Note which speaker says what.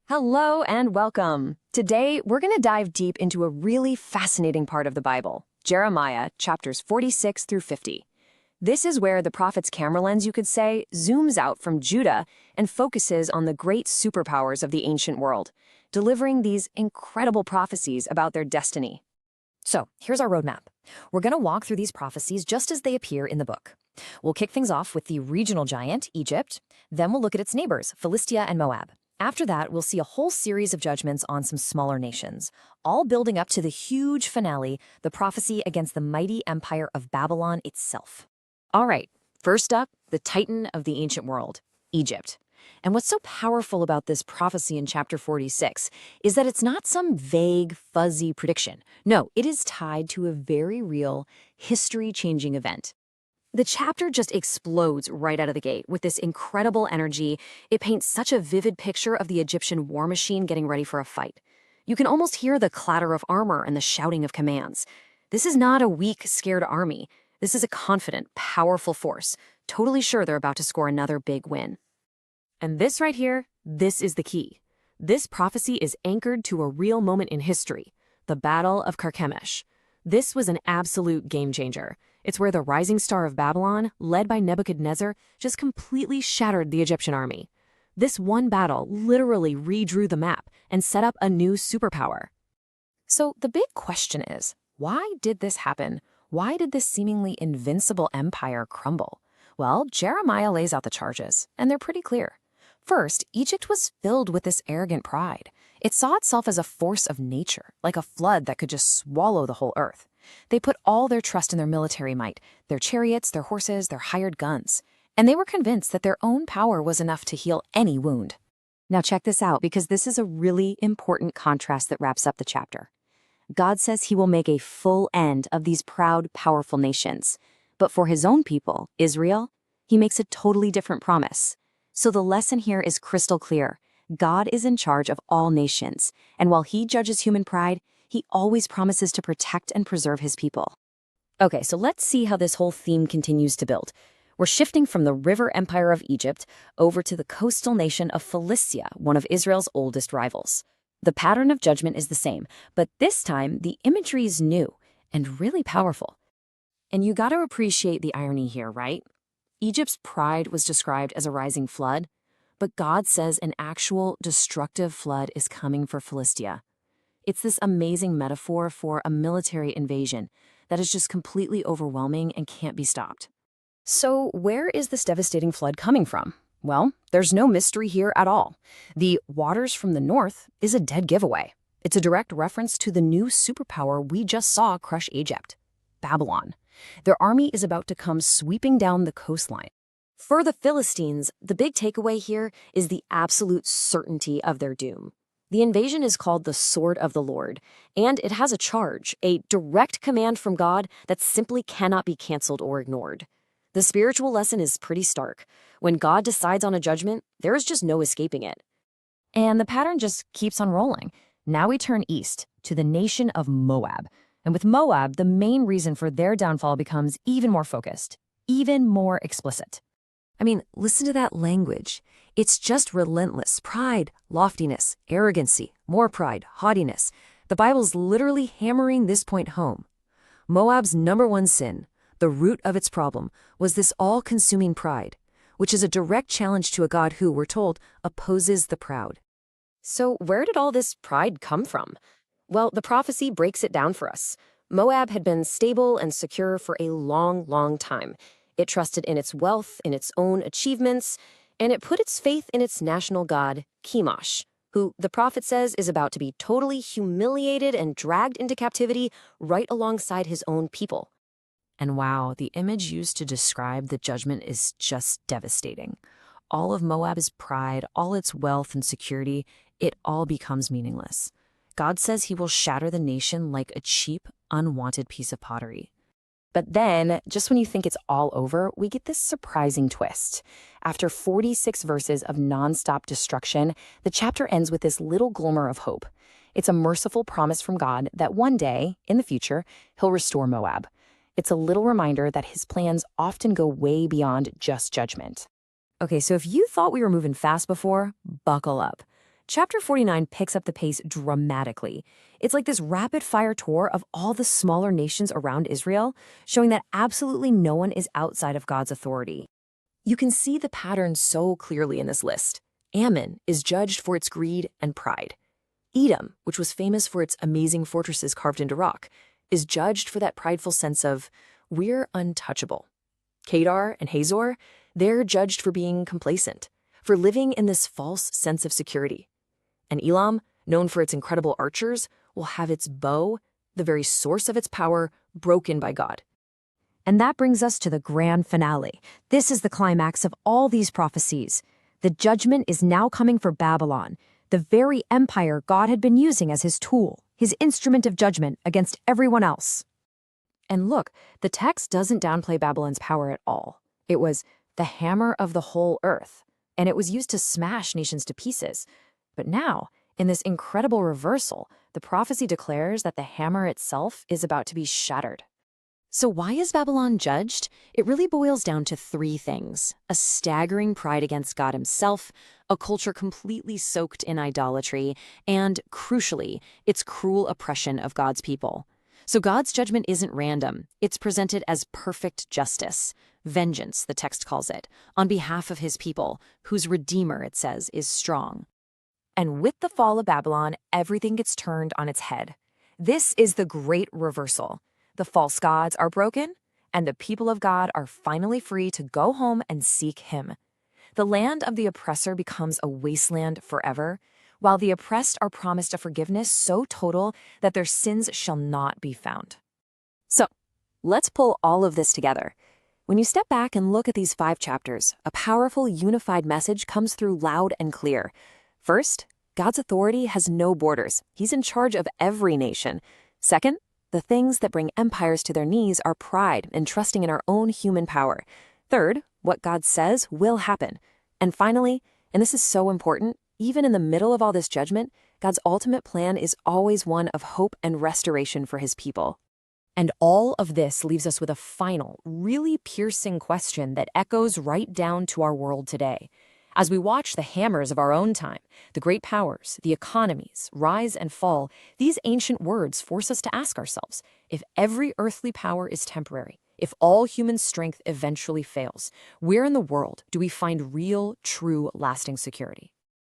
Speaker 1: Hello and welcome. Today, we're going to dive deep into a really fascinating part of the Bible, Jeremiah chapters 46 through 50. This is where the prophet's camera lens, you could say, zooms out from Judah and focuses on the great superpowers of the ancient world, delivering these incredible prophecies about their destiny.
Speaker 2: So, here's our roadmap. We're going to walk through these prophecies just as they appear in the book. We'll kick things off with the regional giant, Egypt. Then we'll look at its neighbors, Philistia and Moab. After that, we'll see a whole series of judgments on some smaller nations, all building up to the huge finale, the prophecy against the mighty empire of Babylon itself. All right, first up, the titan of the ancient world, Egypt. And what's so powerful about this prophecy in chapter 46 is that it's not some vague, fuzzy prediction. No, it is tied to a very real, history-changing event. The chapter just explodes right out of the gate with this incredible energy. It paints such a vivid picture of the Egyptian war machine getting ready for a fight. You can almost hear the clatter of armor and the shouting of commands. This is not a weak, scared army. This is a confident, powerful force, totally sure they're about to score another big win. And this right here, this is the key. This prophecy is anchored to a real moment in history, the Battle of Carchemish. This was an absolute game changer. It's where the rising star of Babylon, led by Nebuchadnezzar, just completely shattered the Egyptian army. This one battle literally redrew the map and set up a new superpower. So the big question is, why did this happen? Why did this seemingly invincible empire crumble? Well, Jeremiah lays out the charges, and they're pretty clear. First, Egypt was filled with this arrogant pride. It saw itself as a force of nature, like a flood that could just swallow the whole earth. They put all their trust in their military might, their chariots, their horses, their hired guns. And they were convinced that their own power was enough to heal any wound. Now check this out, because this is a really important contrast that wraps up the chapter. God says he will make a full end of these proud, powerful nations. But for his own people, Israel, he makes a totally different promise. So the lesson here is crystal clear. God is in charge of all nations, and while he judges human pride, he always promises to protect and preserve his people. Okay, so let's see how this whole theme continues to build. We're shifting from the river empire of Egypt over to the coastal nation of Philistia, one of Israel's oldest rivals. The pattern of judgment is the same, but this time the imagery is new and really powerful. And you gotta appreciate the irony here, right? Egypt's pride was described as a rising flood, but God says an actual destructive flood is coming for Philistia. It's this amazing metaphor for a military invasion that is just completely overwhelming and can't be stopped. So where is this devastating flood coming from? Well, there's no mystery here at all. The waters from the north is a dead giveaway. It's a direct reference to the new superpower we just saw crush Egypt, Babylon. Their army is about to come sweeping down the coastline. For the Philistines, the big takeaway here is the absolute certainty of their doom. The invasion is called the Sword of the Lord, and it has a charge, a direct command from God that simply cannot be canceled or ignored. The spiritual lesson is pretty stark. When God decides on a judgment, there is just no escaping it. And the pattern just keeps on rolling. Now we turn east to the nation of Moab. And with Moab, the main reason for their downfall becomes even more focused, even more explicit. I mean, listen to that language. It's just relentless pride, loftiness, arrogancy, more pride, haughtiness. The Bible's literally hammering this point home. Moab's number one sin, the root of its problem, was this all-consuming pride, which is a direct challenge to a God who, we're told, opposes the proud. So where did all this pride come from? Well, the prophecy breaks it down for us. Moab had been stable and secure for a long, long time. It trusted in its wealth, in its own achievements, and it put its faith in its national god, Chemosh, who the prophet says is about to be totally humiliated and dragged into captivity right alongside his own people. And wow, the image used to describe the judgment is just devastating. All of Moab's pride, all its wealth and security, it all becomes meaningless. God says he will shatter the nation like a cheap, unwanted piece of pottery. But then, just when you think it's all over, we get this surprising twist. After 46 verses of nonstop destruction, the chapter ends with this little glimmer of hope. It's a merciful promise from God that one day, in the future, he'll restore Moab. It's a little reminder that his plans often go way beyond just judgment. Okay, so if you thought we were moving fast before, buckle up. Chapter 49 picks up the pace dramatically. It's like this rapid-fire tour of all the smaller nations around Israel, showing that absolutely no one is outside of God's authority. You can see the pattern so clearly in this list. Ammon is judged for its greed and pride. Edom, which was famous for its amazing fortresses carved into rock, is judged for that prideful sense of, we're untouchable. Kedar and Hazor, they're judged for being complacent, for living in this false sense of security. And Elam, known for its incredible archers, will have its bow, the very source of its power, broken by God. And that brings us to the grand finale. This is the climax of all these prophecies. The judgment is now coming for Babylon, the very empire God had been using as his tool, his instrument of judgment against everyone else. And look, the text doesn't downplay Babylon's power at all. It was the hammer of the whole earth, and it was used to smash nations to pieces. But now, in this incredible reversal, the prophecy declares that the hammer itself is about to be shattered. So why is Babylon judged? It really boils down to three things: a staggering pride against God himself, a culture completely soaked in idolatry, and, crucially, its cruel oppression of God's people. So God's judgment isn't random. It's presented as perfect justice, vengeance, the text calls it, on behalf of his people, whose Redeemer, it says, is strong. And with the fall of Babylon, everything gets turned on its head. This is the great reversal. The false gods are broken, and the people of God are finally free to go home and seek him. The land of the oppressor becomes a wasteland forever, while the oppressed are promised a forgiveness so total that their sins shall not be found. So, let's pull all of this together. When you step back and look at these 5 chapters, a powerful, unified message comes through loud and clear. First, God's authority has no borders. He's in charge of every nation. Second, the things that bring empires to their knees are pride and trusting in our own human power. Third, what God says will happen. And finally, and this is so important, even in the middle of all this judgment, God's ultimate plan is always one of hope and restoration for his people. And all of this leaves us with a final, really piercing question that echoes right down to our world today. As we watch the hammers of our own time, the great powers, the economies, rise and fall, these ancient words force us to ask ourselves, if every earthly power is temporary, if all human strength eventually fails, where in the world do we find real, true, lasting security?